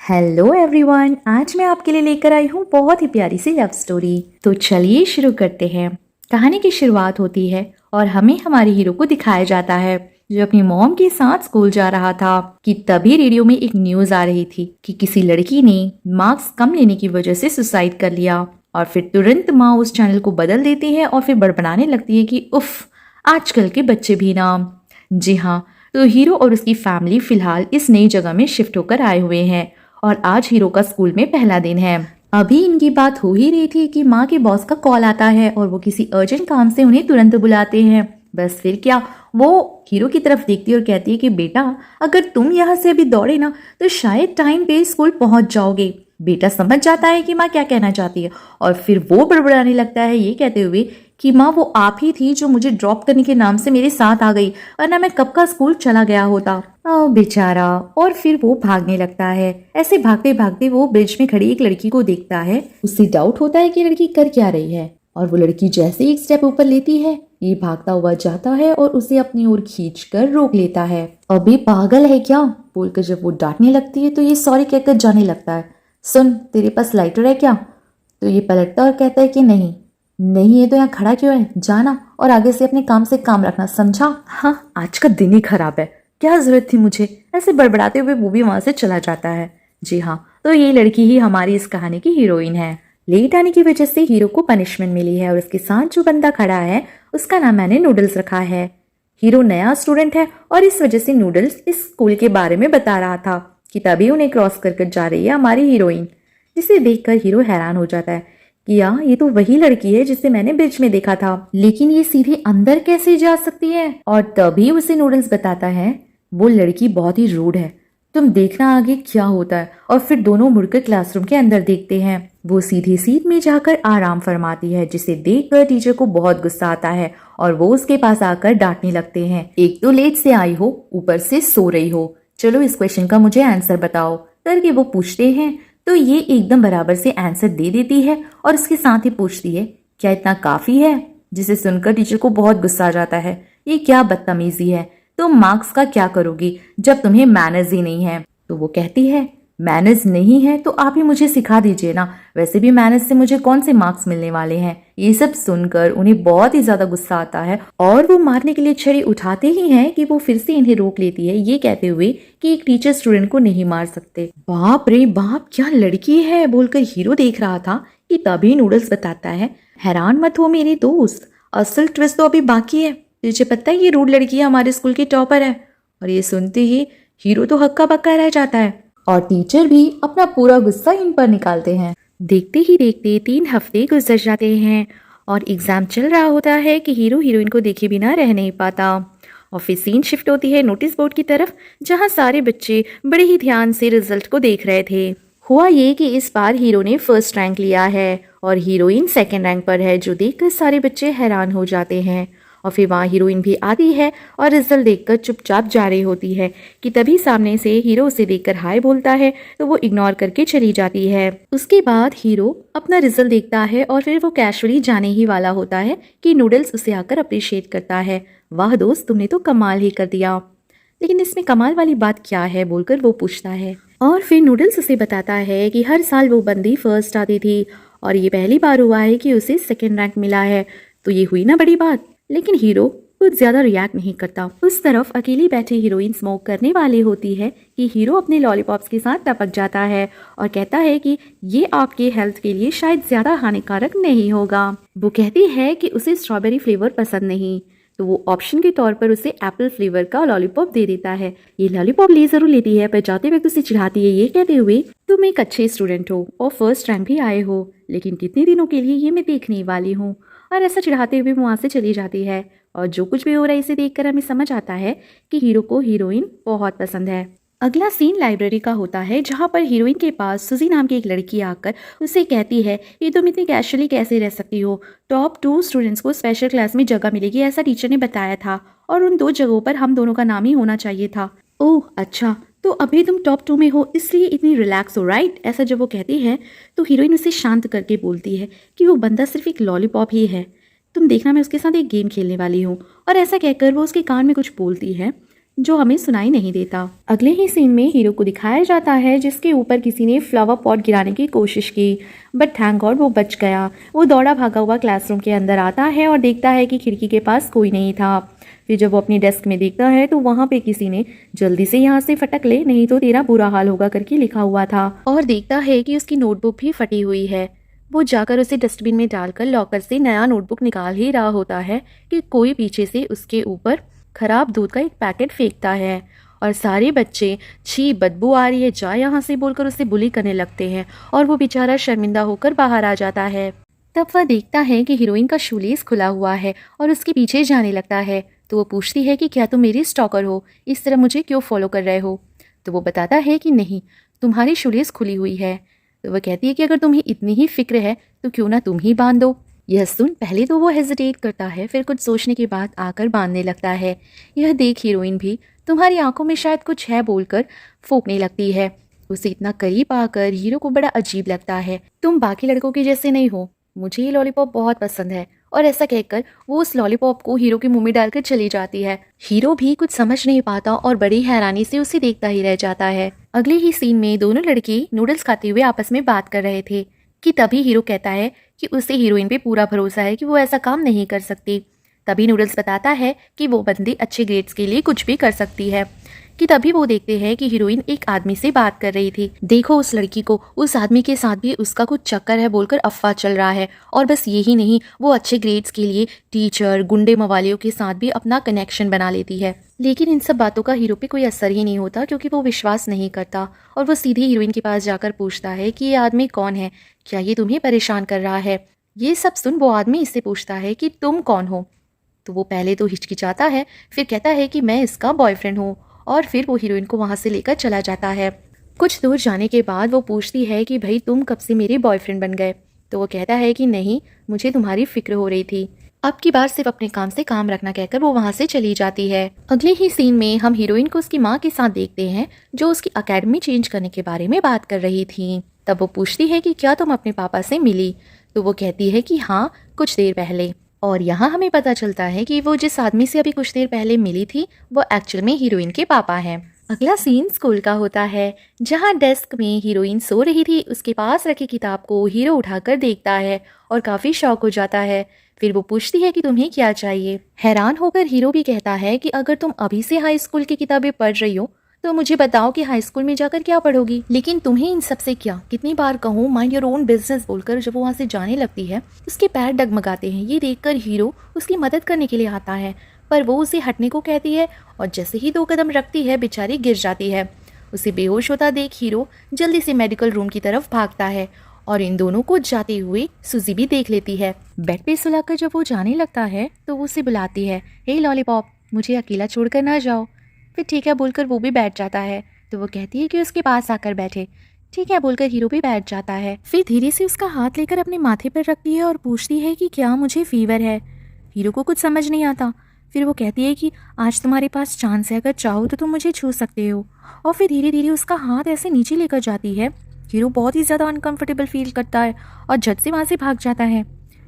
Hello everyone, आज मैं आपके लिए लेकर आई हूँ बहुत ही प्यारी सी लव स्टोरी। तो चलिए शुरू करते हैं। कहानी की शुरुआत होती है और हमें हमारे हीरो को दिखाया जाता है जो अपनी मॉम के साथ स्कूल जा रहा था कि तभी रेडियो में एक न्यूज आ रही थी कि किसी लड़की ने मार्क्स कम लेने की वजह से सुसाइड कर लिया। और फिर तुरंत माँ उस चैनल को बदल देती है और फिर बड़बड़ाने लगती है कि उफ, आजकल के बच्चे भी ना। जी हाँ, तो हीरो और उसकी फैमिली फिलहाल इस नई जगह में शिफ्ट होकर आए हुए हैं और आज हीरो का स्कूल में पहला दिन है। अभी इनकी बात हो ही रही थी कि माँ के बॉस का कॉल आता है और वो किसी अर्जेंट काम से उन्हें तुरंत बुलाते हैं। बस फिर क्या, वो हीरो की तरफ देखती है और कहती है कि बेटा, अगर तुम यहाँ से अभी दौड़े ना तो शायद टाइम पे स्कूल पहुंच जाओगे। बेटा समझ जाता है कि माँ क्या कहना चाहती है और फिर वो बड़बड़ाने लगता है ये कहते हुए कि माँ वो आप ही थी जो मुझे ड्रॉप करने के नाम से मेरे साथ आ गई, वरना मैं कब का स्कूल चला गया होता। बेचारा। और फिर वो भागने लगता है। ऐसे भागते भागते वो ब्रिज में खड़ी एक लड़की को देखता है। उससे डाउट होता है कि लड़की कर क्या रही है और वो लड़की जैसे एक स्टेप ऊपर लेती है ये भागता हुआ जाता है और उसे अपनी ओर खींचकर रोक लेता है। अबे पागल है क्या बोलकर जब वो डांटने लगती है तो ये सॉरी कहकर जाने लगता है। सुन, तेरे पास लाइटर है क्या? तो ये पलटता और कहता है कि नहीं नहीं है तो यहाँ खड़ा क्यों है, जाना और आगे से अपने काम से काम रखना, समझा? हाँ, आज का दिन ही खराब है, क्या जरूरत थी मुझे? ऐसे बड़बड़ाते हुए वो भी वहां से चला जाता है। जी हाँ, तो ये लड़की ही हमारी इस कहानी की हीरोइन है। लेट आने की वजह से हीरो को पनिशमेंट मिली है और उसके साथ जो बंदा खड़ा है उसका नाम मैंने नूडल्स रखा है। हीरो नया स्टूडेंट है और इस वजह से नूडल्स इस स्कूल के बारे में बता रहा था कि तभी उन्हें क्रॉस कर जा रही है हमारी हीरोइन, जिसे देखकर हीरो हैरान हो जाता है कि यार ये तो वही लड़की है जिसे मैंने ब्रिज में देखा था, लेकिन ये सीधे अंदर कैसे जा सकती है? और तभी उसे नूडल्स बताता है वो लड़की बहुत ही रूड है, तुम देखना आगे क्या होता है। और फिर दोनों मुड़कर क्लासरूम के अंदर देखते हैं। वो सीधी सीट में जाकर आराम फरमाती है जिसे देखकर टीचर को बहुत गुस्सा आता है और वो उसके पास आकर डांटने लगते हैं। एक तो लेट से आई हो, ऊपर से सो रही हो, चलो इस क्वेश्चन का मुझे आंसर बताओ करके वो पूछते हैं। तो ये एकदम बराबर से आंसर दे देती है और उसके साथ ही पूछती है क्या इतना काफी है, जिसे सुनकर टीचर को बहुत गुस्सा आ जाता है। ये क्या बदतमीजी है, तुम मार्क्स का क्या करोगी जब तुम्हें मैनर्स ही नहीं है? तो वो कहती है मैनर्स नहीं है तो आप ही मुझे सिखा दीजिए ना, वैसे भी मैनर्स से मुझे कौन से मार्क्स मिलने वाले हैं। ये सब सुनकर उन्हें बहुत ही ज्यादा गुस्सा आता है और वो मारने के लिए छड़ी उठाते ही हैं कि वो फिर से इन्हें रोक लेती है ये कहते हुए कि एक टीचर स्टूडेंट को नहीं मार सकते। बाप रे बाप, क्या लड़की है बोलकर हीरो देख रहा था कि तभी नूडल्स बताता है हैरान मत हो मेरे दोस्त, असल ट्विस्ट तो अभी बाकी है। तुझे पता है ये रूड लड़की हमारे स्कूल की टॉपर है? और ये सुनते ही हीरो तो हक्का बक्का रह जाता है और टीचर भी अपना पूरा गुस्सा इन पर निकालते हैं। देखते ही देखते 3 हफ्ते गुजर जाते हैं और एग्जाम चल रहा होता है कि हीरो हीरोइन को देखे बिना रह नहीं पाता। और फिर सीन शिफ्ट होती है नोटिस बोर्ड की तरफ जहां सारे बच्चे बड़े ही ध्यान से रिजल्ट को देख रहे थे। हुआ ये कि इस बार हीरो ने फर्स्ट रैंक लिया है और हीरोइन सेकंड रैंक पर है, जो देखकर सारे बच्चे हैरान हो जाते हैं। और फिर वहाँ हीरोइन भी आती है और रिजल्ट देखकर चुपचाप जा रही होती है कि तभी सामने से हीरो उसे देखकर हाय बोलता है तो वो इग्नोर करके चली जाती है। उसके बाद हीरो अपना रिजल्ट देखता है और फिर वो कैजुअली जाने ही वाला होता है कि नूडल्स उसे आकर अप्रिशिएट करता है। वाह दोस्त, तुमने तो कमाल ही कर दिया। लेकिन इसमें कमाल वाली बात क्या है बोलकर वो पूछता है और फिर नूडल्स उसे बताता है कि हर साल वो बंदी फर्स्ट आती थी और ये पहली बार हुआ है कि उसे सेकेंड रैंक मिला है। तो ये हुई ना बड़ी बात। लेकिन हीरो कुछ ज्यादा रिएक्ट नहीं करता। उस तरफ अकेली बैठी हीरोइन स्मोक करने वाली होती है कि हीरो अपने लॉलीपॉप्स के साथ टपक जाता है और कहता है कि ये आपके हेल्थ के लिए शायद ज्यादा हानिकारक नहीं होगा। वो कहती है कि उसे स्ट्रॉबेरी फ्लेवर पसंद नहीं, तो वो ऑप्शन के तौर पर उसे एप्पल फ्लेवर का लॉलीपॉप दे देता है। ये लॉलीपॉप ले जरूर लेती है पर जाते वक्त उसे चिढ़ाती है ये कहते हुए तुम एक अच्छे स्टूडेंट हो और फर्स्ट रैंक भी आए हो, लेकिन कितने दिनों के लिए ये मैं देखने वाली हूँ। और ऐसा चिढ़ाते हुए वहाँ से चली जाती है और जो कुछ भी हो रहा है इसे देखकर हमें समझ आता है कि हीरो को हीरोइन बहुत पसंद है। अगला सीन लाइब्रेरी का होता है जहाँ पर हीरोइन के पास सुजी नाम की एक लड़की आकर उसे कहती है कि तुम इतनी कैजुअली कैसे रह सकती हो, टॉप 2 स्टूडेंट्स को स्पेशल क्लास में जगह मिलेगी ऐसा टीचर ने बताया था और उन 2 जगहों पर हम दोनों का नाम ही होना चाहिए था। ओह अच्छा, तो अभी तुम टॉप 2 में हो इसलिए इतनी रिलैक्स हो राइट? ऐसा जब वो कहती है तो हीरोइन उसे शांत करके बोलती है कि वो बंदा सिर्फ एक लॉलीपॉप ही है, तुम देखना मैं उसके साथ एक गेम खेलने वाली हूँ। और ऐसा कहकर वो उसके कान में कुछ बोलती है जो हमें सुनाई नहीं देता। अगले ही सीन में हीरो को दिखाया जाता है जिसके ऊपर किसी ने फ्लावर पॉट गिराने की कोशिश की, बट थैंक गॉड वो बच गया। वो दौड़ा भागा हुआ क्लासरूम के अंदर आता है और देखता है कि खिड़की के पास कोई नहीं था। फिर जब वो अपनी डेस्क में देखता है तो वहाँ पे किसी ने जल्दी से यहाँ से फटक ले, नहीं तो तेरा बुरा हाल होगा करके लिखा हुआ था, और देखता है कि उसकी नोटबुक भी फटी हुई है। वो जाकर उसे डस्टबिन में डालकर लॉकर से नया नोटबुक निकाल ही रहा होता है कि कोई पीछे से उसके ऊपर खराब दूध का एक पैकेट फेंकता है और सारे बच्चे छी बदबू आ रही है जा यहाँ से बोलकर उसे बुली करने लगते हैं और वो बेचारा शर्मिंदा होकर बाहर आ जाता है। तब वह देखता है कि हीरोइन का शूलेस खुला हुआ है और उसके पीछे जाने लगता है। तो वो पूछती है कि क्या तुम मेरी स्टॉकर हो, इस तरह मुझे क्यों फॉलो कर रहे हो। तो वो बताता है कि नहीं, तुम्हारी शूलेस खुली हुई है। तो वह कहती है कि अगर तुम्हें इतनी ही फिक्र है तो क्यों ना तुम ही बांध दो। यह सुन पहले तो वो हेजिटेट करता है, फिर कुछ सोचने के बाद आकर बांधने लगता है। यह देख हीरोइन भी तुम्हारी आंखों में शायद कुछ है बोलकर फूंकने लगती है। उसे इतना करीब आकर हीरो को बड़ा अजीब लगता है। तुम बाकी लड़कों के जैसे नहीं हो, मुझे ये लॉलीपॉप बहुत पसंद है। और ऐसा कहकर वो उस लॉलीपॉप को हीरो के मुंह में डालकर चली जाती है। हीरो भी कुछ समझ नहीं पाता और बड़ी हैरानी से उसे देखता ही रह जाता है। अगले ही सीन में दोनों लड़के नूडल्स खाते हुए आपस में बात कर रहे थे कि तभी हीरो कहता है कि उसे हीरोइन पे पूरा भरोसा है कि वो ऐसा काम नहीं कर सकती। तभी नूडल्स बताता है कि वो बंदी अच्छे ग्रेड्स के लिए कुछ भी कर सकती है। कि तभी वो देखते हैं कि हीरोइन एक आदमी से बात कर रही थी। देखो उस लड़की को, उस आदमी के साथ भी उसका कुछ चक्कर है बोलकर अफवाह चल रहा है। और बस यही नहीं, वो अच्छे ग्रेड्स के लिए टीचर गुंडे मवालियों के साथ भी अपना कनेक्शन बना लेती है। लेकिन इन सब बातों का हीरो पे कोई असर ही नहीं होता क्योंकि वो विश्वास नहीं करता और वो सीधे हीरोइन के पास जाकर पूछता है कि ये आदमी कौन है, क्या ये तुम्हें परेशान कर रहा है। ये सब सुन वो आदमी इससे पूछता है कि तुम कौन हो। तो वो पहले तो हिचकिचाता है, फिर कहता है कि मैं इसका बॉयफ्रेंड हूँ और फिर वो हीरोइन को वहाँ से लेकर चला जाता है। कुछ दूर जाने के बाद वो पूछती है कि भाई तुम कब से मेरे बॉयफ्रेंड बन गए। तो वो कहता है कि नहीं, मुझे तुम्हारी फिक्र हो रही थी, अब की बार सिर्फ अपने काम से काम रखना कहकर वो वहाँ से चली जाती है। अगले ही सीन में हम हीरोइन को उसकी माँ के साथ देखते हैं जो उसकी अकेडमी चेंज करने के बारे में बात कर रही थी। तब वो पूछती है कि क्या तुम अपने पापा से मिली। तो वो कहती है कि हाँ, कुछ देर पहले। और यहाँ हमें पता चलता है कि वो जिस आदमी से अभी कुछ देर पहले मिली थी वो एक्चुअल में हीरोइन के पापा हैं। अगला सीन स्कूल का होता है जहाँ डेस्क में हीरोइन सो रही थी। उसके पास रखी किताब को हीरो उठाकर देखता है और काफ़ी शॉक हो जाता है। फिर वो पूछती है कि तुम्हें क्या चाहिए। हैरान होकर हीरो भी कहता है कि अगर तुम अभी से हाई स्कूल की किताबें पढ़ रही हो तो मुझे बताओ कि हाई स्कूल में जाकर क्या पढ़ोगी। लेकिन तुम्हें इन सब से क्या, कितनी बार कहूँ माइंड योर ओन बिजनेस बोलकर जब वो वहाँ से जाने लगती है उसके पैर डगमगाते हैं। ये देखकर हीरो उसकी मदद करने के लिए आता है पर वो उसे हटने को कहती है और जैसे ही 2 कदम रखती है बेचारी गिर जाती है। उसे बेहोश होता देख हीरो जल्दी से मेडिकल रूम की तरफ भागता है और इन दोनों को जाते हुए सूजी भी देख लेती है। बेड पे सुलाकर जब वो जाने लगता है तो वो उसे बुलाती है, हे लॉलीपॉप, मुझे अकेला छोड़कर ना जाओ। फिर ठीक है बोलकर वो भी बैठ जाता है। तो वो कहती है कि उसके पास आकर बैठे। ठीक है बोलकर हीरो भी बैठ जाता है। फिर धीरे से उसका हाथ लेकर अपने माथे पर रखती है और पूछती है कि क्या मुझे फीवर है। हीरो को कुछ समझ नहीं आता। फिर वो कहती है कि आज तुम्हारे पास चांस है, अगर चाहो तो तुम मुझे छू सकते हो। और फिर धीरे धीरे उसका हाथ ऐसे नीचे लेकर जाती है। हीरो बहुत ही ज़्यादा अनकंफर्टेबल फील करता है और झट से वहाँ से भाग जाता है।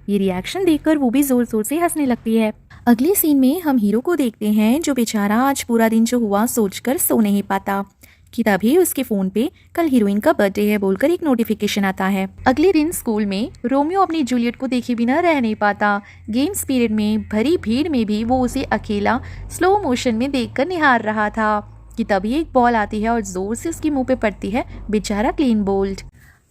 ये रिएक्शन देखकर वो भी ज़ोर ज़ोर से हंसने लगती है। अगले सीन में हम हीरो को देखते हैं जो बेचारा आज पूरा दिन जो हुआ सोचकर सो नहीं पाता कि तभी उसके फ़ोन पे कल हीरोइन का बर्थडे है बोलकर एक नोटिफिकेशन आता है। अगले दिन स्कूल में रोमियो अपनी जूलियट को देखे बिना रह नहीं पाता। गेम्स पीरियड में भरी भीड़ में भी वो उसे अकेला स्लो मोशन में देखकर निहार रहा था कि तभी एक बॉल आती है और ज़ोर से उसके मुंह पे पड़ती है। बेचारा क्लीन बोल्ड।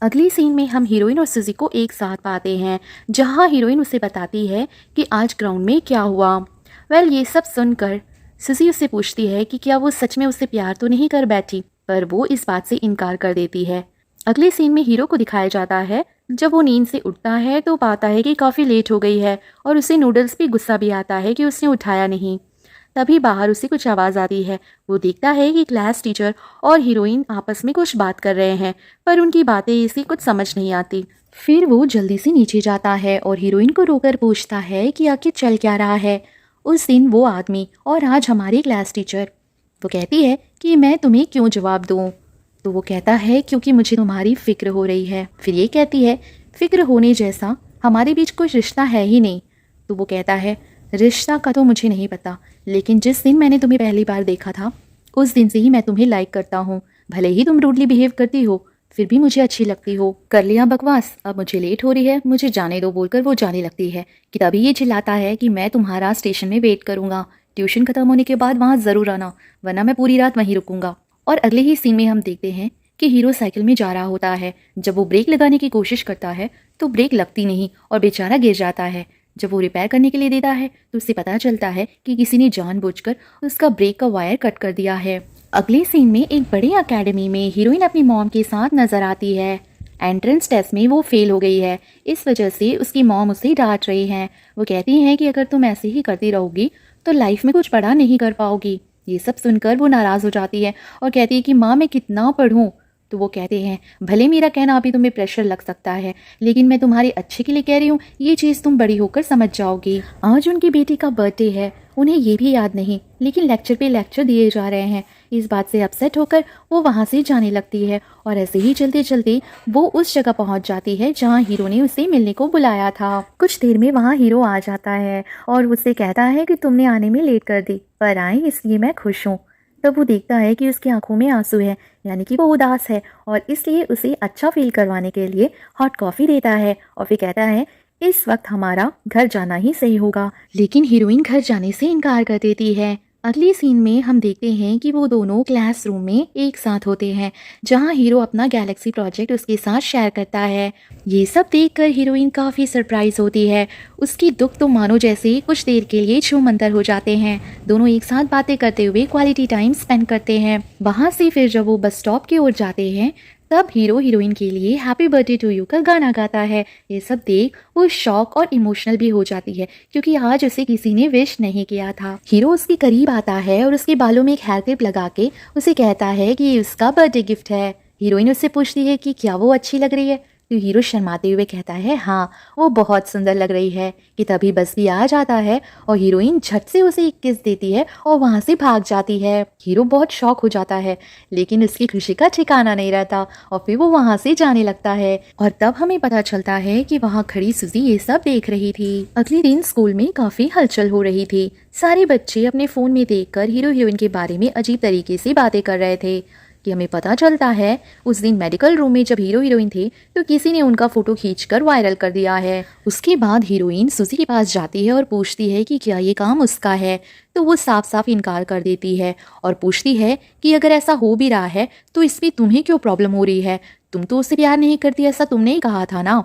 अगली सीन में हम हीरोइन और सुजी को एक साथ पाते हैं जहां हीरोइन उसे बताती है कि आज ग्राउंड में क्या हुआ। ये सब सुनकर सुजी उससे पूछती है कि क्या वो सच में उससे प्यार तो नहीं कर बैठी, पर वो इस बात से इनकार कर देती है। अगले सीन में हीरो को दिखाया जाता है जब वो नींद से उठता है तो पाता है कि काफ़ी लेट हो गई है और उसे नूडल्स पे गुस्सा भी आता है कि उसने उठाया नहीं। तभी बाहर उसे कुछ आवाज़ आती है। वो देखता है कि क्लास टीचर और हीरोइन आपस में कुछ बात कर रहे हैं पर उनकी बातें इसे कुछ समझ नहीं आती। फिर वो जल्दी से नीचे जाता है और हीरोइन को रोकर पूछता है कि आखिर चल क्या रहा है। उस दिन वो आदमी और आज हमारी क्लास टीचर। वो कहती है कि मैं तुम्हें क्यों जवाब दूँ। तो वो कहता है क्योंकि मुझे तुम्हारी फ़िक्र हो रही है। फिर ये कहती है फ़िक्र होने जैसा हमारे बीच कोई रिश्ता है ही नहीं। तो वो कहता है रिश्ता का तो मुझे नहीं पता, लेकिन जिस दिन मैंने तुम्हें पहली बार देखा था उस दिन से ही मैं तुम्हें लाइक करता हूँ। भले ही तुम रूडली बिहेव करती हो, फिर भी मुझे अच्छी लगती हो। कर लिया बकवास, अब मुझे लेट हो रही है, मुझे जाने दो बोलकर वो जाने लगती है कि तभी ये चिल्लाता है कि मैं तुम्हारा स्टेशन में वेट करूंगा, ट्यूशन खत्म होने के बाद वहाँ ज़रूर आना, वरना मैं पूरी रात वहीं रुकूंगा। और अगले ही सीन में हम देखते हैं कि हीरो साइकिल में जा रहा होता है। जब वो ब्रेक लगाने की कोशिश करता है तो ब्रेक लगती नहीं और बेचारा गिर जाता है। जब वो रिपेयर करने के लिए देता है तो उससे पता चलता है कि किसी ने जानबूझकर उसका ब्रेक का वायर कट कर दिया है। अगले सीन में एक बड़ी एकेडमी में हीरोइन अपनी मॉम के साथ नजर आती है। एंट्रेंस टेस्ट में वो फेल हो गई है, इस वजह से उसकी मॉम उसे डांट रही हैं। वो कहती हैं कि अगर तुम ऐसे ही करती रहोगी तो लाइफ में कुछ बड़ा नहीं कर पाओगी। ये सब सुनकर वो नाराज़ हो जाती है और कहती है कि माँ मैं कितना पढ़ूँ। तो वो कहते हैं भले मेरा कहना अभी तुम्हें प्रेशर लग सकता है, लेकिन मैं तुम्हारे अच्छे के लिए कह रही हूँ, ये चीज़ तुम बड़ी होकर समझ जाओगी। आज उनकी बेटी का बर्थडे है, उन्हें ये भी याद नहीं, लेकिन लेक्चर पे लेक्चर दिए जा रहे हैं। इस बात से अपसेट होकर वो वहाँ से जाने लगती है और ऐसे ही चलते चलते वो उस जगह पहुँच जाती है जहाँ हीरो ने उसे मिलने को बुलाया था। कुछ देर में वहाँ हीरो आ जाता है और उससे कहता है कि तुमने आने में लेट कर दी, पर आए इसलिए मैं खुश हूँ। तब वो देखता है कि उसकी आंखों में आंसू है, यानी कि वो उदास है, और इसलिए उसे अच्छा फील करवाने के लिए हॉट कॉफ़ी देता है और फिर कहता है इस वक्त हमारा घर जाना ही सही होगा। लेकिन हीरोइन घर जाने से इनकार कर देती है। अगले सीन में हम देखते हैं कि वो दोनों क्लासरूम में एक साथ होते हैं, जहां हीरो अपना गैलेक्सी प्रोजेक्ट उसके साथ शेयर करता है। ये सब देखकर हीरोइन काफ़ी सरप्राइज होती है। उसकी दुख तो मानो जैसे कुछ देर के लिए छूमंतर हो जाते हैं। दोनों एक साथ बातें करते हुए क्वालिटी टाइम स्पेंड करते हैं। वहाँ से फिर जब वो बस स्टॉप की ओर जाते हैं तब हीरो हीरोइन के लिए हैप्पी बर्थडे टू यू का गाना गाता है। ये सब देख वो शॉक और इमोशनल भी हो जाती है, क्योंकि आज उसे किसी ने विश नहीं किया था। हीरो उसके करीब आता है और उसके बालों में एक हेयर क्लिप लगा के उसे कहता है कि ये उसका बर्थडे गिफ्ट है। हीरोइन उससे पूछती है कि क्या वो अच्छी लग रही है, तो हीरो शर्माते हुए कहता है हाँ वो बहुत सुंदर लग रही है। कि तभी बस भी आ जाता है और हीरोइन झट से उसे एक किस देती है और वहां से भाग जाती है। हीरो बहुत शॉक हो जाता है, लेकिन उसकी खुशी का ठिकाना नहीं रहता और फिर वो वहां से जाने लगता है। और तब हमें पता चलता है कि वहां खड़ी सुजी ये सब देख रही थी। अगले दिन स्कूल में काफी हलचल हो रही थी। सारे बच्चे अपने फोन में देखकर हीरो हीरोइन के बारे में अजीब तरीके से बातें कर रहे थे। कि हमें पता चलता है उस दिन मेडिकल रूम में जब हीरो हीरोइन थे तो किसी ने उनका फोटो खींचकर वायरल कर दिया है। उसके बाद हीरोइन सुजी के पास जाती है और पूछती है कि क्या ये काम उसका है, तो वो साफ साफ इनकार कर देती है और पूछती है कि अगर ऐसा हो भी रहा है तो इसमें तुम्हें क्यों प्रॉब्लम हो रही है, तुम तो उससे प्यार नहीं करती, ऐसा तुमने ही कहा था ना।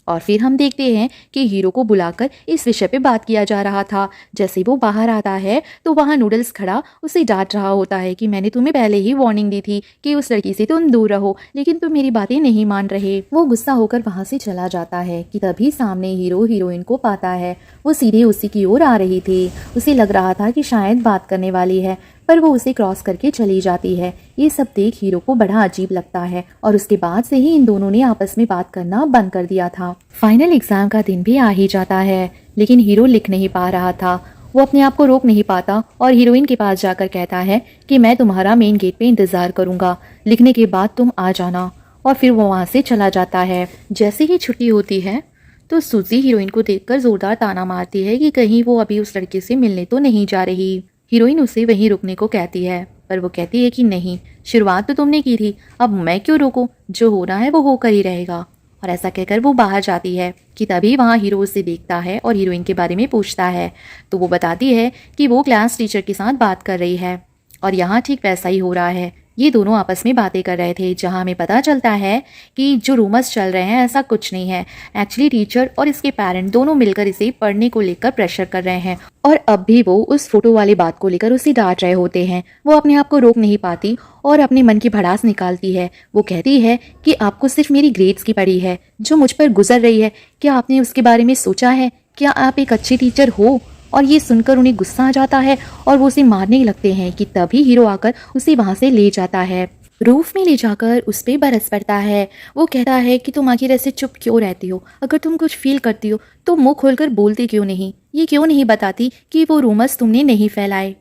और फिर हम देखते हैं कि हीरो को बुलाकर इस विषय पे बात किया जा रहा था। जैसे वो बाहर आता है तो वहाँ नूडल्स खड़ा उसे डांट रहा होता है कि मैंने तुम्हें पहले ही वार्निंग दी थी कि उस लड़की से तुम दूर रहो, लेकिन तुम मेरी बातें नहीं मान रहे। वो गुस्सा होकर वहाँ से चला जाता है कि तभी सामने हीरो हीरोइन को पाता है। वो सीधे उसी की ओर आ रही थी। उसे लग रहा था कि शायद बात करने वाली है, पर वो उसे क्रॉस करके चली जाती है। ये सब देख हीरो को बड़ा अजीब लगता है और उसके बाद से ही इन दोनों ने आपस में बात करना बंद कर दिया था। फाइनल एग्जाम का दिन भी आ ही जाता है, लेकिन हीरो लिख नहीं पा रहा था। वो अपने आप को रोक नहीं पाता और हीरोइन के पास जाकर कहता है कि मैं तुम्हारा मेन गेट पे इंतजार करूंगा, लिखने के बाद तुम आ जाना। और फिर वो वहाँ से चला जाता है। जैसे ही छुट्टी होती है तो सूजी हीरोइन को देखकर जोरदार ताना मारती है कि कहीं वो अभी उस लड़के से मिलने तो नहीं जा रही। हीरोइन उसे वहीं रुकने को कहती है, पर वो कहती है कि नहीं, शुरुआत तो तुमने की थी, अब मैं क्यों रोकूं, जो होना है वो होकर ही रहेगा। और ऐसा कहकर वो बाहर जाती है कि तभी वहाँ हीरो उसे देखता है और हीरोइन के बारे में पूछता है। तो वो बताती है कि वो क्लास टीचर के साथ बात कर रही है और यहाँ ठीक वैसा ही हो रहा है। ये दोनों आपस में बातें कर रहे थे, जहाँ हमें पता चलता है कि जो रूमर्स चल रहे हैं ऐसा कुछ नहीं है। एक्चुअली टीचर और इसके पेरेंट दोनों मिलकर इसे पढ़ने को लेकर प्रेशर कर रहे हैं और अब भी वो उस फोटो वाली बात को लेकर उसे डांट रहे होते हैं। वो अपने आप को रोक नहीं पाती और अपने मन की भड़ास निकालती है। वो कहती है कि आपको सिर्फ मेरी ग्रेड्स की पड़ी है, जो मुझ पर गुजर रही है, क्या आपने उसके बारे में सोचा है? क्या आप एक अच्छी टीचर हो? और ये सुनकर उन्हें गुस्सा आ जाता है और वो उसे मारने लगते हैं कि तभी हीरो आकर उसे वहाँ से ले जाता है। रूफ में ले जाकर उस पर बरस पड़ता है। वो कहता है कि तुम आखिर ऐसे चुप क्यों रहती हो? अगर तुम कुछ फील करती हो तो मुंह खोलकर बोलती क्यों नहीं? ये क्यों नहीं बताती कि वो रूमर्स तुमने नहीं फैलाए?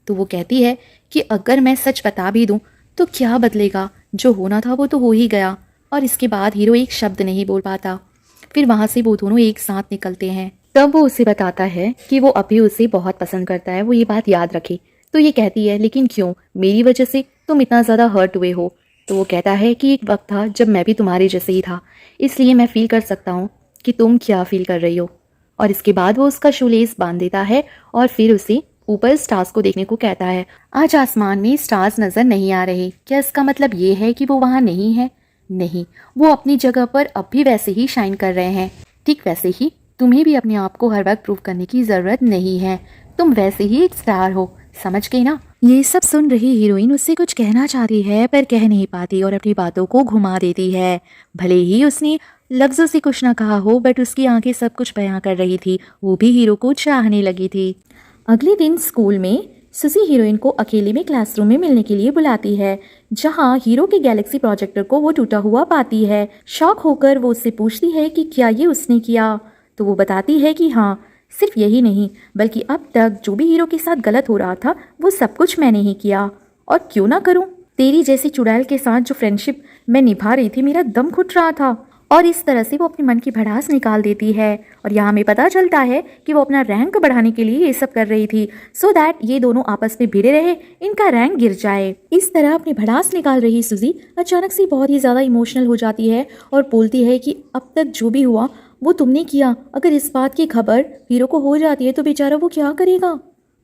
तो वो कहती है कि अगर मैं सच बता भी दूँ तो क्या बदलेगा, जो होना था वो तो हो ही गया। और इसके बाद हीरो एक शब्द नहीं बोल पाता। फिर वहाँ से वो दोनों एक साथ निकलते हैं। तब वो उसे बताता है कि वो अभी उसे बहुत पसंद करता है, वो ये बात याद रखे। तो ये कहती है लेकिन क्यों, मेरी वजह से तुम इतना ज़्यादा हर्ट हुए हो। तो वो कहता है कि एक वक्त था जब मैं भी तुम्हारे जैसे ही था, इसलिए मैं फील कर सकता हूँ कि तुम क्या फील कर रही हो। और इसके बाद वो उसका शूलेस बांध देता है और फिर उसे ऊपर स्टार्स को देखने को कहता है। आज आसमान में स्टार्स नजर नहीं आ रहे, क्या इसका मतलब ये है कि वो वहाँ नहीं है? नहीं, वो अपनी जगह पर अब भी वैसे ही शाइन कर रहे हैं। ठीक वैसे ही तुम्हें भी अपने आप को हर वक्त प्रूव करने की जरूरत नहीं है, तुम वैसे ही एक स्टार हो, समझ गई ना? ये सब सुन रही हीरोइन उससे कुछ कहना चाहती है पर कह नहीं पाती और अपनी बातों को घुमा देती है। भले ही उसने लफ्जों से कुछ ना कहा हो, बट उसकी आंखें सब कुछ बयां कर रही थी। वो भी हीरो को चाहने लगी थी। अगले दिन स्कूल में सुसी हीरोइन को अकेले में क्लासरूम में मिलने के लिए बुलाती है, जहां हीरो के गैलेक्सी प्रोजेक्टर को वो टूटा हुआ पाती है। शॉक होकर वो उससे पूछती है कि क्या ये उसने किया। तो वो बताती है कि हाँ, सिर्फ यही नहीं बल्कि अब तक जो भी हीरो के साथ गलत हो रहा था वो सब कुछ मैंने ही किया, और क्यों ना करूं। तेरी जैसी चुड़ैल के साथ जो फ्रेंडशिप मैं निभा रही थी, मेरा दम घुट रहा था। और इस तरह से वो अपने मन की भड़ास निकाल देती है। और यहाँ हमें पता चलता है कि वो अपना रैंक बढ़ाने के लिए ये सब कर रही थी, सो दैट ये दोनों आपस में भिड़े रहे, इनका रैंक गिर जाए। इस तरह अपनी भड़ास निकाल रही सुजी अचानक से बहुत ही ज़्यादा इमोशनल हो जाती है और बोलती है कि अब तक जो भी हुआ वो तुमने किया। अगर इस बात की खबर हीरो को हो जाती है तो बेचारा वो क्या करेगा।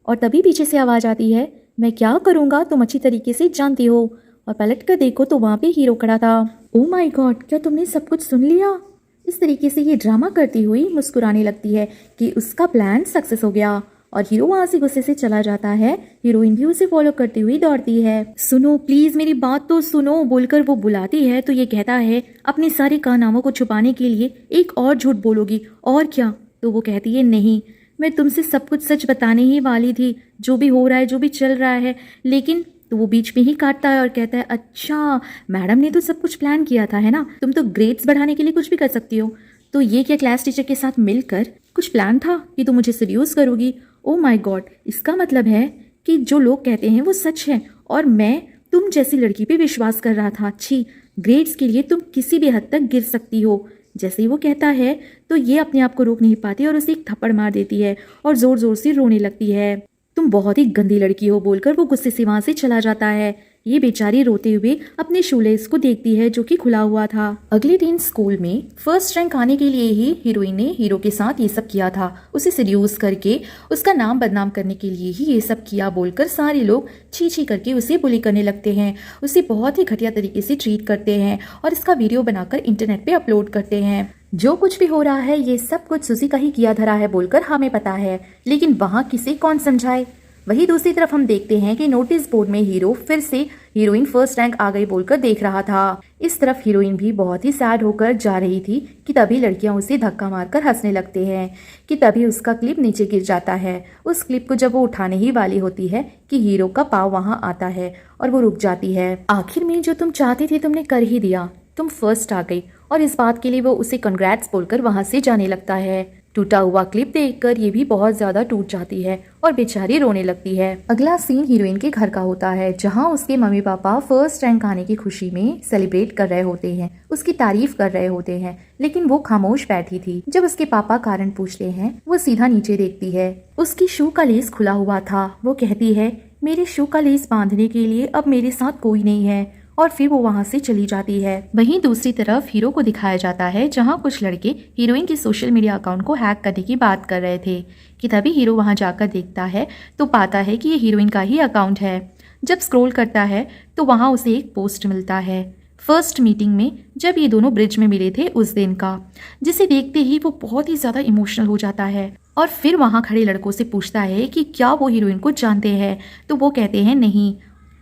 और तभी पीछे से आवाज़ आती है, मैं क्या करूँगा तुम अच्छी तरीके से जानती हो। और पलट कर देखो तो वहाँ पे हीरो खड़ा था। ओ माय गॉड, क्या तुमने सब कुछ सुन लिया? इस तरीके से ये ड्रामा करती हुई मुस्कुराने लगती है कि उसका प्लान सक्सेस हो गया। और हीरो वहाँ से गुस्से से चला जाता है। हीरोइन भी उसे फॉलो करती हुई दौड़ती है। सुनो प्लीज, मेरी बात तो सुनो, बोलकर वो बुलाती है। तो ये कहता है अपने सारे कारनामों को छुपाने के लिए एक और झूठ बोलोगी और क्या? तो वो कहती है नहीं, मैं तुमसे सब कुछ सच बताने ही वाली थी, जो भी हो रहा है, जो भी चल रहा है। लेकिन तो वो बीच में ही काटता है और कहता है अच्छा, मैडम ने तो सब कुछ प्लान किया था, है ना? तुम तो ग्रेड्स बढ़ाने के लिए कुछ भी कर सकती हो, तो ये क्या क्लास टीचर के साथ मिलकर कुछ प्लान था कि तुम मुझे सीरियस करोगी? ओ माय गॉड, इसका मतलब है कि जो लोग कहते हैं वो सच है और मैं तुम जैसी लड़की पे विश्वास कर रहा था। अच्छी ग्रेड्स के लिए तुम किसी भी हद तक गिर सकती हो। जैसे ही वो कहता है तो ये अपने आप को रोक नहीं पाती और उसे एक थप्पड़ मार देती है और जोर जोर से रोने लगती है। तुम बहुत ही गंदी लड़की हो, बोलकर वो गुस्से से वहां से चला जाता है। ये बेचारी रोते हुए अपने शूलेस को देखती है जो कि खुला हुआ था। अगले दिन स्कूल में फर्स्ट रैंक आने के लिए ही हीरोइन ने हीरो के साथ ये सब किया था। उसे सीड्यूस करके उसका नाम बदनाम करने के लिए ही ये सब किया, बोलकर सारे लोग छी छी करके उसे बुली करने लगते हैं, उसे बहुत ही घटिया तरीके से ट्रीट करते हैं और इसका वीडियो बनाकर इंटरनेट पे अपलोड करते हैं। जो कुछ भी हो रहा है ये सब कुछ सुसी का ही किया धरा है बोलकर हमें पता है, लेकिन वहाँ किसे कौन समझाए। वही दूसरी तरफ हम देखते हैं कि नोटिस बोर्ड में हीरो फिर से हीरोइन फर्स्ट रैंक आ गई बोलकर देख रहा था। इस तरफ हीरोइन भी बहुत ही सैड होकर जा रही थी कि तभी लड़कियां उसे धक्का मारकर हंसने लगते हैं कि तभी उसका क्लिप नीचे गिर जाता है। उस क्लिप को जब वो उठाने ही वाली होती है कि हीरो का पाँव वहां आता है और वो रुक जाती है। आखिर में जो तुम चाहती थी तुमने कर ही दिया, तुम फर्स्ट आ गई। और इस बात के लिए वो उसे कंग्रेट्स बोलकर वहां से जाने लगता है। टूटा हुआ क्लिप देखकर ये भी बहुत ज्यादा टूट जाती है और बेचारी रोने लगती है। अगला सीन हीरोइन के घर का होता है, जहां उसके मम्मी पापा फर्स्ट रैंक आने की खुशी में सेलिब्रेट कर रहे होते हैं, उसकी तारीफ कर रहे होते हैं, लेकिन वो खामोश बैठी थी। जब उसके पापा कारण पूछते हैं वो सीधा नीचे देखती है। उसकी शू का लेस खुला हुआ था। वो कहती है मेरे शू का लेस बांधने के लिए अब मेरे साथ कोई नहीं है, और फिर वो वहां से चली जाती है। वहीं दूसरी तरफ हीरो को दिखाया जाता है, जहां कुछ लड़के हीरोइन के सोशल मीडिया अकाउंट को हैक करने की बात कर रहे थे कि तभी हीरो वहां जाकर देखता है तो पाता है कि ये हीरोइन का ही अकाउंट है। जब स्क्रॉल करता है तो वहां उसे एक पोस्ट मिलता है फर्स्ट मीटिंग में जब ये दोनों ब्रिज में मिले थे उस दिन का, जिसे देखते ही वो बहुत ही ज्यादा इमोशनल हो जाता है और फिर वहां खड़े लड़कों से पूछता है कि क्या वो हीरोइन को जानते हैं। तो वो कहते हैं नहीं।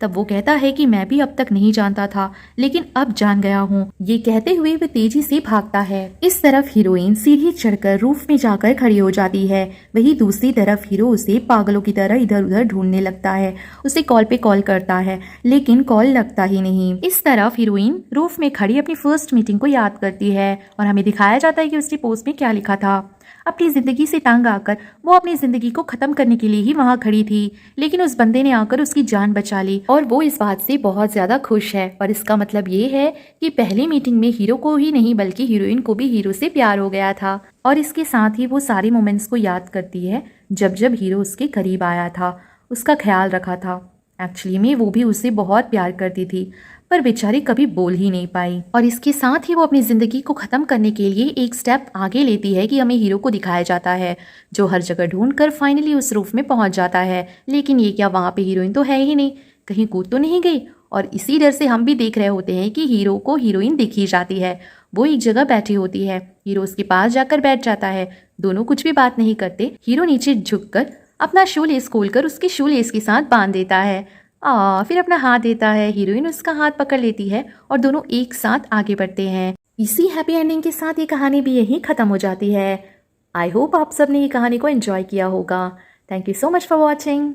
तब वो कहता है कि मैं भी अब तक नहीं जानता था, लेकिन अब जान गया हूँ। ये कहते हुए वह तेजी से भागता है। इस तरफ हीरोइन सीढ़ी चढ़कर रूफ में जाकर खड़ी हो जाती है। वही दूसरी तरफ हीरो उसे पागलों की तरह इधर उधर ढूंढने लगता है। उसे कॉल पे कॉल करता है लेकिन कॉल लगता ही नहीं। इस तरफ हीरोइन रूफ में खड़ी अपनी फर्स्ट मीटिंग को याद करती है और हमें दिखाया जाता है कि उसकी पोस्ट में क्या लिखा था। अपनी जिंदगी से तंग आकर वो अपनी जिंदगी को खत्म करने के लिए ही वहां खड़ी थी, लेकिन उस बंदे ने आकर उसकी जान बचा ली और वो इस बात से बहुत ज्यादा खुश है। और इसका मतलब ये है कि पहली मीटिंग में हीरो को ही नहीं बल्कि हीरोइन को भी हीरो से प्यार हो गया था और इसके साथ ही वो सारे मोमेंट्स को याद करती है जब जब हीरो उसके करीब आया था, उसका ख्याल रखा था। एक्चुअली में वो भी उसे बहुत प्यार करती थी, पर बेचारी कभी बोल ही नहीं पाई। और इसके साथ ही वो अपनी ज़िंदगी को ख़त्म करने के लिए एक स्टेप आगे लेती है कि हमें हीरो को दिखाया जाता है, जो हर जगह ढूंढ कर फाइनली उस रूफ में पहुंच जाता है। लेकिन ये क्या, वहाँ पे हीरोइन तो है ही नहीं, कहीं कूद तो नहीं गई। और इसी डर से हम भी देख रहे होते हैं कि हीरो को हीरोइन दिखी जाती है। वो एक जगह बैठी होती है, हीरो उसके पास जाकर बैठ जाता है। दोनों कुछ भी बात नहीं करते। हीरो नीचे झुककर अपना शू लेस खोलकर उसके शू लेस के साथ बांध देता है। फिर अपना हाथ देता है, हीरोइन उसका हाथ पकड़ लेती है और दोनों एक साथ आगे बढ़ते हैं। इसी हैप्पी एंडिंग के साथ ये कहानी भी यहीं ख़त्म हो जाती है। आई होप आप सब ने ये कहानी को एंजॉय किया होगा। Thank you so much for watching.